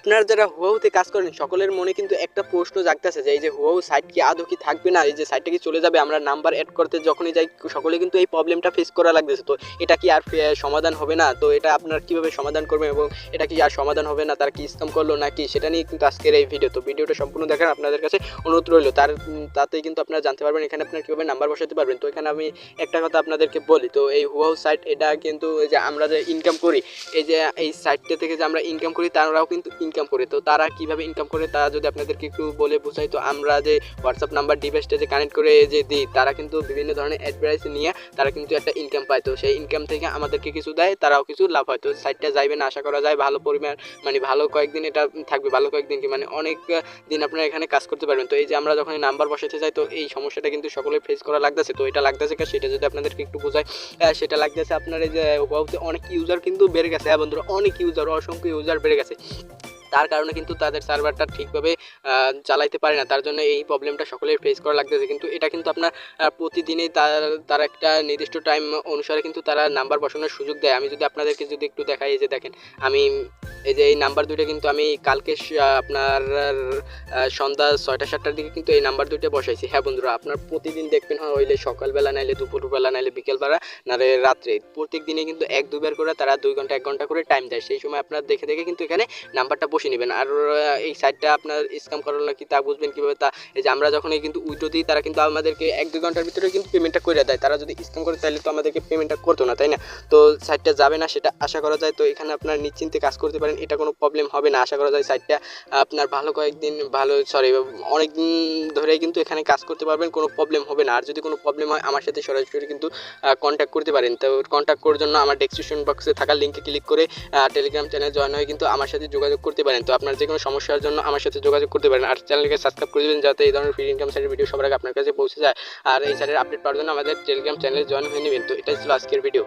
আপনারা যারা হুয়াওতে কাজ করেন সকলের মনে কিন্তু একটা প্রশ্ন জাগতেছে যে এই যে হুয়াও সাইট কি আদৌ কি থাকবে না, এই যে সাইটটা কি চলে যাবে, আমরা নাম্বার অ্যাড করতে যখনই যাই সকলে কিন্তু এই প্রবলেমটা ফেস করা লাগতেছে। তো এটা কি আর সমাধান হবে না? তো এটা আপনারা কিভাবে সমাধান করবেন এবং এটা কি আর সমাধান হবে না, তারা কি স্ক্যাম করলো নাকি, সেটা নিয়ে কিন্তু আজকের এই ভিডিও। তো ভিডিওটা সম্পূর্ণ দেখার আপনাদের কাছে অনুরোধ রইল, তাতেই কিন্তু আপনারা জানতে পারবেন এখানে আপনারা কীভাবে নাম্বার বসাতে পারবেন। তো এখানে আমি একটা কথা আপনাদেরকে বলি, তো এই হুয়াও সাইট এটা কিন্তু এই যে আমরা যে ইনকাম করি, এই যে এই সাইটটা থেকে যে আমরা ইনকাম করি তারাও কিন্তু ইনকাম করে। তো তারা কিভাবে ইনকাম করে তা যদি আপনাদেরকে একটু বলে বোঝাই, তো আমরা যে হোয়াটসঅ্যাপ নাম্বার ডিভাইসটা যে কানেক্ট করে যে দিই, তারা কিন্তু বিভিন্ন ধরনের অ্যাডভার্টাইজ নিয়ে তারা কিন্তু একটা ইনকাম পায়। তো সেই ইনকাম থেকে আমাদেরকে কিছু দেয়, তারাও কিছু লাভ হয়। তো সাইটটা যাইবে না, আশা করা যায় ভালো পরিমাণ, মানে ভালো কয়েকদিন এটা থাকবে, ভালো কয়েকদিন কি মানে অনেক দিন আপনারা এখানে কাজ করতে পারবেন। তো এই যে আমরা যখন নাম্বার বসাতে যাই, তো এই সমস্যাটা কিন্তু সকলে ফেস করা লাগতেছে। তো এটা লাগতেছে সেটা যদি আপনাদেরকে একটু বোঝায়, সেটা লাগতেছে আপনার এই যে হুয়াওতে অনেক ইউজার কিন্তু বেড়ে গেছে। হ্যাঁ বন্ধুরা, অনেক ইউজার, অসংখ্য ইউজার বেড়ে গেছে। তার কারণে কিন্তু তাদের সার্ভারটা ঠিকভাবে চালাইতে পারে না, তার জন্য এই প্রবলেমটা সকলেই ফেস করা লাগতেছে। কিন্তু এটা কিন্তু আপনার প্রতিদিনই তার একটা নির্দিষ্ট টাইম অনুসারে কিন্তু তারা নাম্বার বসানোর সুযোগ দেয়। আমি যদি আপনাদেরকে যদি একটু দেখাই, এই যে দেখেন আমি এই যে এই নাম্বার দুইটা কিন্তু আমি কালকে আপনার সন্ধ্যা 6টা-7টার দিকে কিন্তু এই নাম্বার দুইটা বসাইছি। হ্যাঁ বন্ধুরা, আপনার প্রতিদিন দেখবেন হইলে সকালবেলা, নাইলে দুপুরবেলা, নাইলে বিকেলবেলা, নাহলে রাত্রে, প্রত্যেক দিনে কিন্তু 1-2 বার করে তারা 2 ঘন্টা 1 ঘন্টা করে টাইম দেয়। সেই সময় আপনার দেখে দেখে কিন্তু এখানে নাম্বারটা বসিয়ে নেবেন। আর এই সাইটটা আপনার স্ক্যাম করার নাকি তা বুঝবেন কীভাবে, তা এই যে আমরা যখন কিন্তু উইথড্র দিই, তারা কিন্তু আমাদেরকে 1-2 ঘন্টার ভিতরে কিন্তু পেমেন্টটা করে দেয়। তারা যদি স্ক্যাম করে তাহলে তো আমাদেরকে পেমেন্টটা করতো না, তাই না? তো সাইটটা যাবে না সেটা আশা করা যায়। তো এখানে আপনার নিশ্চিন্তে কাজ করতে পারেন, এটা কোনো প্রবলেম হবে না। আশা করা যায় সাইটটা আপনার অনেক দিন ধরেই কিন্তু এখানে কাজ করতে পারবেন, কোনো প্রবলেম হবে না। আর যদি কোনো প্রবলেম হয় আমার সাথে সরাসরি কিন্তু কন্ট্যাক্ট করতে পারেন। তো কন্ট্যাক্ট করার জন্য আমার ডেসক্রিপশন বক্সে থাকা লিঙ্কে ক্লিক করে টেলিগ্রাম চ্যানেল জয়েন হয়ে কিন্তু আমার সাথে যোগাযোগ করতে পারেন। তো আপনার যে কোনো সমস্যার জন্য আমার সাথে যোগাযোগ করতে পারেন। আর চ্যানেলকে সাবস্ক্রাইব করে দেবেন যাতে এই ধরনের ফ্রি ইনকাম সাইটের ভিডিও সবার আগে আপনার কাছে পৌঁছে যায়। আর এই সাইটের আপডেট পাওয়ার জন্য আমাদের টেলিগ্রাম চ্যানেলে জয়েন হয়ে নেবেন। তো এটাই ছিল আজকের ভিডিও।